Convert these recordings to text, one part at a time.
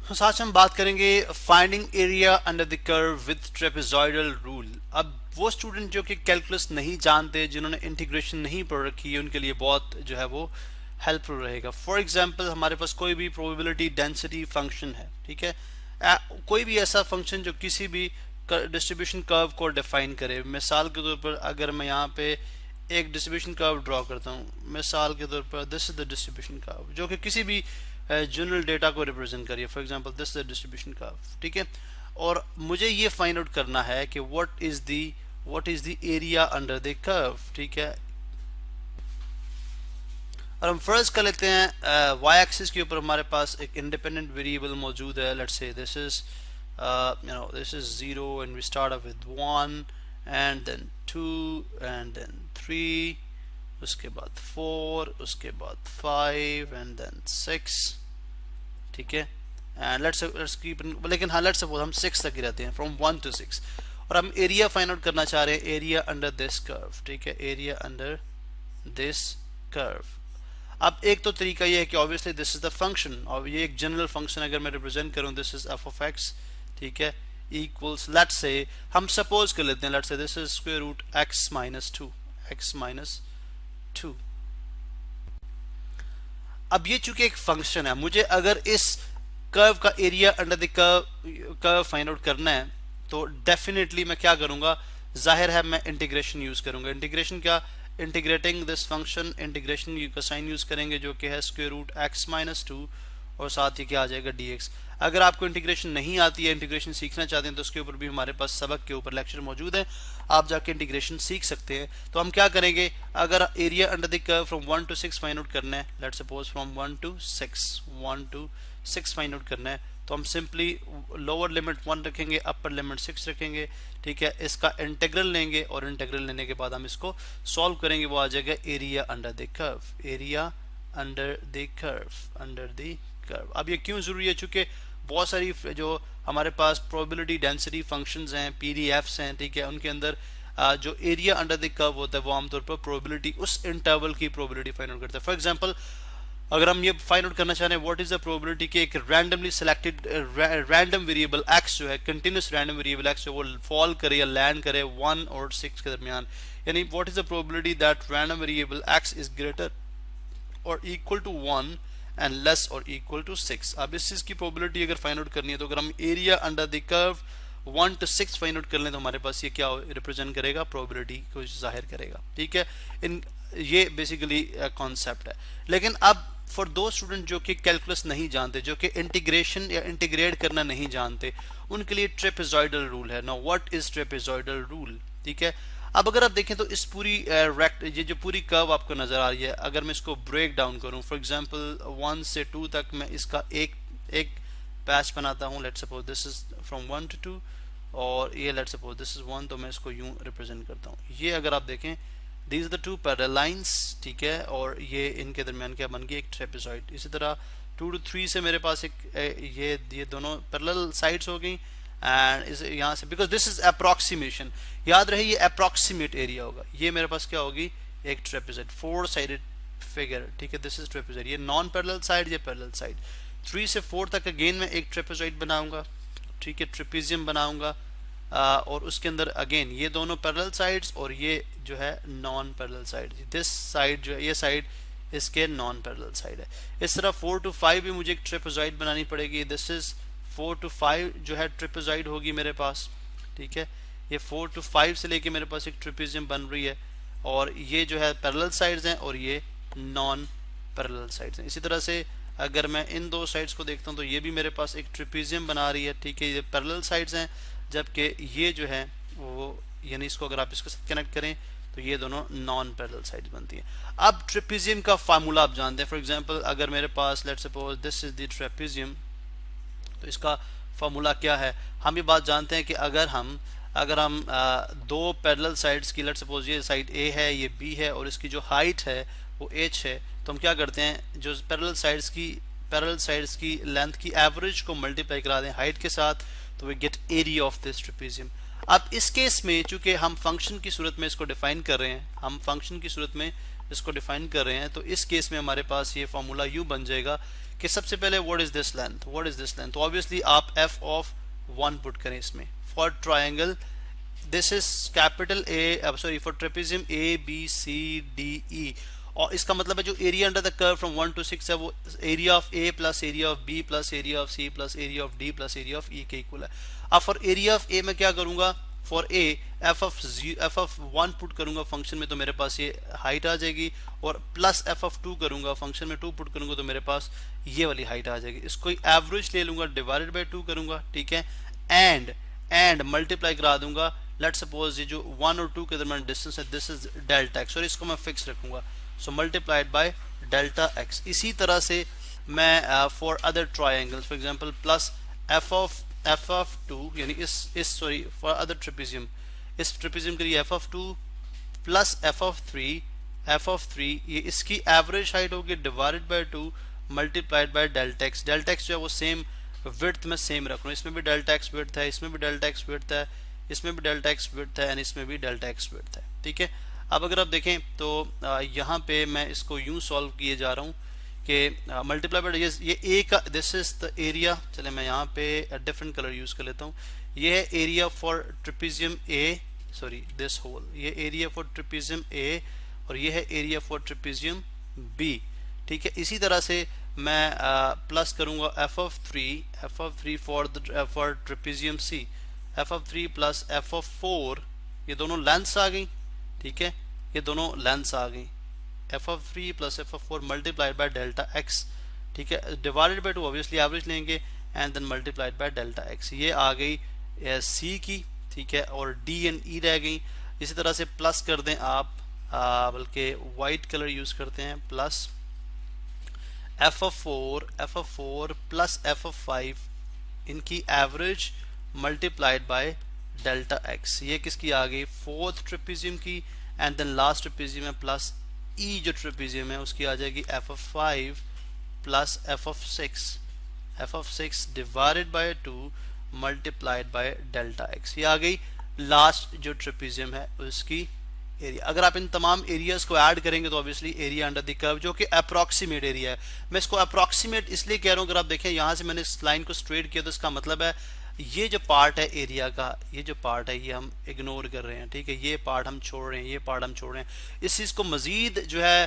तो आज हम बात करेंगे finding area under the curve with trapezoidal rule. अब वो स्टूडेंट जो कि कैलकुलस नहीं जानते, जिन्होंने इंटीग्रेशन नहीं पढ़ रखी है, उनके लिए बहुत जो है वो हेल्पफुल रहेगा। फॉर एग्जांपल हमारे पास कोई भी प्रोबेबिलिटी डेंसिटी फंक्शन है, ठीक है, कोई भी ऐसा फंक्शन जो किसी भी डिस्ट्रीब्यूशन कर्व को डिफाइन करे। मिसाल के तौर पर अगर मैं यहाँ पे एक डिस्ट्रीब्यूशन कर्व ड्रॉ करता हूँ, मिसाल के तौर पर this is the distribution curve जो कि किसी भी जनरल डेटा को रिप्रेजेंट करिए। For example this is the distribution curve, ठीक है, और मुझे ये फाइंड आउट करना है कि what is the area under the curve, ठीक है। और हम फर्ज कर लेते हैं वाई एक्सिस के ऊपर हमारे पास एक इंडिपेंडेंट वेरिएबल मौजूद है। Let's say this is this is 0 and we start off with 1 and then 2 and then 3, उसके बाद 4, उसके बाद 5 and then 6, ठीक है। एंड लेट्स कीप, लेकिन हाँ लेट्स सपोज हम 6 तक ही रहते हैं, फ्रॉम 1 to 6, और हम एरिया फाइंड आउट करना चाह रहे हैं, एरिया अंडर दिस कर्व, ठीक है, एरिया अंडर दिस कर्व। अब एक तो तरीका ये है कि obviously this is the function, और ये एक जनरल फंक्शन अगर मैं रिप्रेजेंट करूं, this is F of x, ठीक है, इक्वल्स, लेट्स से हम सपोज कर लेते हैं, let's say this is square root x minus 2। अब ये चूंकि एक फंक्शन है, मुझे अगर इस कर्व का area under the curve find out करना है तो डेफिनेटली मैं क्या करूंगा, जाहिर है मैं इंटीग्रेशन यूज करूंगा। इंटीग्रेशन क्या, इंटीग्रेटिंग दिस फंक्शन, इंटीग्रेशन का साइन यूज करेंगे जो कि है स्क्वायर रूट एक्स माइनस 2, और साथ ही क्या आ जाएगा dx। अगर आपको इंटीग्रेशन नहीं आती है, इंटीग्रेशन सीखना चाहते हैं, तो उसके ऊपर भी हमारे पास सबक के ऊपर लेक्चर मौजूद है, आप जाके इंटीग्रेशन सीख सकते हैं। तो हम क्या करेंगे, अगर area under the curve from 1 to 6 find out करना है, let's suppose from 1 to 6 find out करना है, तो हम सिंपली लोअर लिमिट 1 रखेंगे, अपर लिमिट 6 रखेंगे, ठीक है, इसका इंटीग्रल लेंगे, और इंटीग्रल लेने के बाद हम इसको सॉल्व करेंगे, वो आ जाएगा area under the curve, area under the curve, under the curve. अब ये क्यों जरूरी है, चूंकि बहुत सारी जो हमारे पास प्रोबेबिलिटी डेंसिटी फंक्शंस हैं, पीडीएफ्स हैं, ठीक है, उनके अंदर जो एरिया अंडर द कर्व होता है वो आमतौर पर प्रोबेबिलिटी, उस इंटरवल की प्रोबेबिलिटी फाइंड आउट करता है। फॉर एग्जांपल अगर हम ये फाइंड आउट करना चाह रहे हैं व्हाट इज द प्रोबेबिलिटी कि एक randomly selected random variable x जो है, कंटिन्यूस रैंडम वेरिएबल एक्स जो वो फॉल करे या लैंड करे 1 और 6 के दरमियान, यानी what is the probability that random variable x is greater और इक्वल टू 1 एंड लेस और इक्वल टू 6। अब इस चीज की प्रोबेबिलिटी अगर फाइंड आउट करनी है, तो अगर हम area under the curve 1 to 6 find out कर लें, तो हमारे पास ये क्या रिप्रेजेंट करेगा, प्रोबेबिलिटी को जाहिर करेगा, ठीक है। ये बेसिकली कॉन्सेप्ट है। लेकिन अब फॉर दो स्टूडेंट जो कि कैलकुलस नहीं जानते, जो कि इंटीग्रेशन या इंटीग्रेट करना नहीं जानते, उनके लिए ट्रेपेजॉइडल रूल है। Now what is trapezoidal rule, ठीक है। अब अगर आप देखें तो इस पूरी ये जो पूरी कर्व आपको नजर आ रही है, अगर मैं इसको ब्रेक डाउन करूं, फॉर एग्जांपल 1 से 2 तक मैं इसका एक पैच बनाता हूं, let's suppose this is from 1 to 2, और ये लेट्स सपोज दिस इज 1, तो मैं इसको यूं रिप्रेजेंट करता हूं। ये अगर आप देखें these are the two parallel lines, ठीक है, और ये इनके दरमियान क्या बन गई, एक ट्रेपेजॉइड। इसी तरह 2 to 3 से मेरे पास एक ये दोनों पैरेलल साइड्स हो गई, एंड इस यहाँ से बिकॉज दिस इज अप्रोक्सीमेशन, याद रहे ये अप्रोक्सीमेट एरिया होगा, ये मेरे पास क्या होगी, एक ट्रेपेजॉइड, 4 साइडेड फिगर, ठीक है, दिस इज ट्रेपेजॉइड। ये नॉन पैरेलल साइड, ये पैरेलल साइड। 3 से 4 तक अगेन मैं एक ट्रेपेजॉइड बनाऊंगा, ठीक है, ट्रेपेजियम बनाऊंगा, और उसके अंदर अगेन ये दोनों पैरेलल साइड्स और ये जो है non parallel side, this side जो है, ये साइड इसके नॉन पैरेलल साइड है। इस तरह 4 to 5 भी मुझे एक ट्रेपेजॉइड बनानी पड़ेगी, दिस इज 4 to 5 जो है ट्रेपेजॉइड होगी मेरे पास, ठीक है, ये 4 to 5 से लेके मेरे पास एक ट्रेपेजियम बन रही है, और ये जो है पैरेलल साइड्स हैं और ये नॉन पैरेलल साइड्स हैं। इसी तरह से अगर मैं इन दो साइड्स को देखता हूँ तो ये भी मेरे पास एक ट्रेपेजियम बना रही है, ठीक है, ये पैरेलल साइड्स हैं, जबकि ये जो है वो, यानी इसको अगर आप इसके साथ कनेक्ट करें तो ये दोनों नॉन पैरेलल साइड्स बनती हैं। अब ट्रेपेजियम का फार्मूला आप जानते हैं, फॉर एग्जांपल अगर मेरे पास let's suppose this is the trapezium, तो इसका फार्मूला क्या है, हम ये बात जानते हैं कि अगर हम दो पैरेलल साइड्स की, लेट्स सपोज ये साइड ए है, ये बी है, और इसकी जो हाइट है वो h है, तो हम क्या करते हैं, जो पैरेलल साइड्स की लेंथ की एवरेज को मल्टीप्लाई करा दें हाइट के साथ, तो we get area of this trapezium. अब इस केस में चूंकि हम फंक्शन की सूरत में इसको डिफाइन कर रहे हैं, तो इस केस में हमारे पास ये फार्मूला यू बन जाएगा कि सबसे पहले what is this length, what is this length, तो ऑब्वियसली आप f ऑफ 1 पुट करें इसमें for triangle this is capital A, sorry for trapezium A B C D E, और इसका मतलब है जो area under the curve from 1 to 6 है वो area of A plus area of B plus area of C plus area of D plus area of E के equal है। अब फॉर एरिया ऑफ ए मैं क्या करूंगा, for A F of 1 put करूंगा function में तो मेरे पास ये हाइट आ जाएगी, और प्लस एफ ऑफ 2 करूंगा फंक्शन में 2 पुट करूंगा तो मेरे पास ये वाली हाइट आ जाएगी। इसको एवरेज ले लूंगा डिवाइडेड बाय 2 करूंगा, ठीक है, एंड मल्टीप्लाई करा दूंगा। लेट्स सपोज ये जो 1 और 2 के दरमियान डिस्टेंस है दिस इज डेल्टा एक्स, और इसको मैं फिक्स रखूंगा, सो मल्टीप्लाइड बाय डेल्टा एक्स। इसी तरह से मैं for other triangles for example plus F of 2 यानी इस सॉरी फॉर अदर ट्रेपेजियम, इस ट्रेपेजियम के लिए F of 2 plus F of 3 ये इसकी एवरेज हाइट होगी divided by 2 multiplied by delta x. Delta x जो है वो सेम विड्थ में सेम रख रहा हूँ, इसमें भी डेल्टा एक्स विड्थ है, इसमें भी डेल्टा एक्स विड्थ है, इसमें भी डेल्टा एक्स विड्थ है, एंड इसमें भी डेल्टा एक्स विड्थ है, ठीक है। अब अगर आप देखें तो यहाँ पे मैं इसको यूं सॉल्व किए जा रहा हूँ कि मल्टीप्लाई बाय ये ए का दिस इज द एरिया, चले मैं यहाँ पे डिफरेंट कलर यूज कर लेता हूँ, ये है area for trapezium A, sorry this whole, ये एरिया फॉर ट्रेपेजियम ए और ये है एरिया फॉर ट्रेपेजियम बी, ठीक है। इसी तरह से मैं प्लस करूंगा F of 3 for trapezium C, F of 3 plus F of 4, ये दोनों लेंथ्स आ गई, ठीक है, ये दोनों लेंथ्स आ गई, F of 3 plus F of 4 multiplied by delta x, ठीक है, डिवाइडेड बाय 2 ऑब्वियसली एवरेज लेंगे and then multiplied by delta x. ये आ गई सी की, ठीक है, और डी एंड ई रह गई। इसी तरह से प्लस कर दें आप, बल्कि वाइट कलर यूज करते हैं, plus F of 4 plus F of 5 इनकी average multiplied by delta x. ये किसकी आ गई, फोर्थ ट्रेपेजियम की, एंड देन लास्ट ट्रेपेजियम है प्लस ई जो ट्रेपेजियम है उसकी आ जाएगी F of 5 plus F of 6 divided by 2 multiplied by delta x. ये आ गई लास्ट जो ट्रेपेजियम है उसकी एरिया। अगर आप इन तमाम एरियाज को ऐड करेंगे तो obviously area under the curve जो कि अप्रोक्सीमेट एरिया है, मैं इसको अप्रोक्सीमेट इसलिए कह रहा हूँ, अगर आप देखें यहाँ से मैंने इस लाइन को स्ट्रेट किया तो इसका मतलब है ये जो पार्ट है एरिया का, ये जो पार्ट है ये हम इग्नोर कर रहे हैं, ठीक है, ये पार्ट हम छोड़ रहे हैं, ये पार्ट हम छोड़ रहे हैं। इस चीज़ को मजीद जो है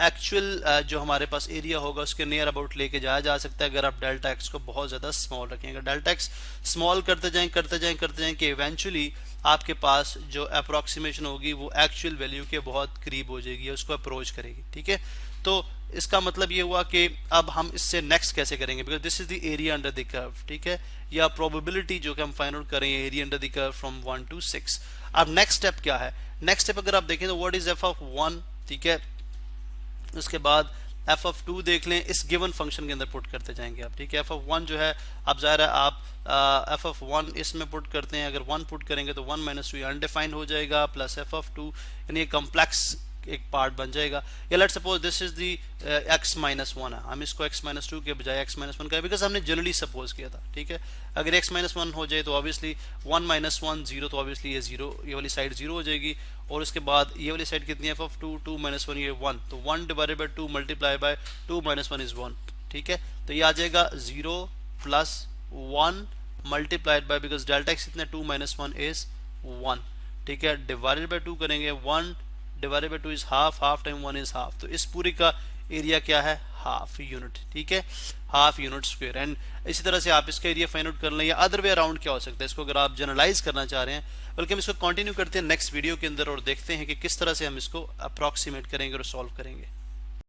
एक्चुअल जो हमारे पास एरिया होगा उसके नियर अबाउट लेके जाया जा सकता है अगर आप डेल्टा एक्स को बहुत ज़्यादा स्मॉल रखें। अगर डेल्टा एक्स स्मॉल करते जाएं कि इवेंचुअली आपके पास जो अप्रोक्सीमेशन होगी वो एक्चुअल वैल्यू के बहुत करीब हो जाएगी, उसको अप्रोच करेगी, ठीक है। तो इसका मतलब ये हुआ कि अब हम इससे नेक्स्ट कैसे करेंगे, because this is the area under the curve, ठीक है, या प्रोबेबिलिटी जो कि हम फाइंड आउट करेंगे area under the curve from 1 to 6। अब नेक्स्ट स्टेप क्या है, नेक्स्ट स्टेप अगर आप देखें तो व्हाट इज एफ ऑफ 1, ठीक है, उसके बाद एफ ऑफ 2 देख लें, इस गिवन फंक्शन के अंदर पुट करते जाएंगे आप, ठीक है। एफ ऑफ 1 जो है अब ज़ाहिर है आप एफ ऑफ 1 इसमें पुट करते हैं, अगर 1 पुट करेंगे तो 1 - 2 अनडिफाइंड हो जाएगा, प्लस एफ ऑफ 2 यानी ये कॉम्प्लेक्स एक पार्ट बन जाएगा। या let's suppose this is the x - 1 है, हम इसको x - 2 के बजाय x - 1 का, बिकॉज हमने जनरली सपोज किया था, ठीक है। अगर x - 1 हो जाए तो ऑब्वियसली 1 - 1 0, तो ऑब्वियसली ये 0, ये वाली साइड 0 हो जाएगी, और उसके बाद ये वाली साइड कितनी है, f ऑफ 2 2 - 1 ये 1, तो 1 divided by 2 multiply by 2 - 1 is 1, ठीक है। तो ये आ जाएगा 0 plus 1 multiplied by, because delta x इतना 2 - 1 इज 1, ठीक है, डिवाइडेड बाय 2 करेंगे, 1 divided by 2 is half, half time 1 is half, तो इस पूरे का एरिया क्या है, हाफ यूनिट, ठीक है, हाफ यूनिट स्क्वायर। एंड इसी तरह से आप इसका एरिया फाइंड आउट कर लें, या अदर वे अराउंड क्या हो सकता है इसको अगर आप जनरलाइज करना चाह रहे हैं, बल्कि हम इसको कंटिन्यू करते हैं नेक्स्ट वीडियो के अंदर और देखते हैं कि किस तरह से हम इसको अप्रॉक्सीमेट करेंगे और सॉल्व करेंगे।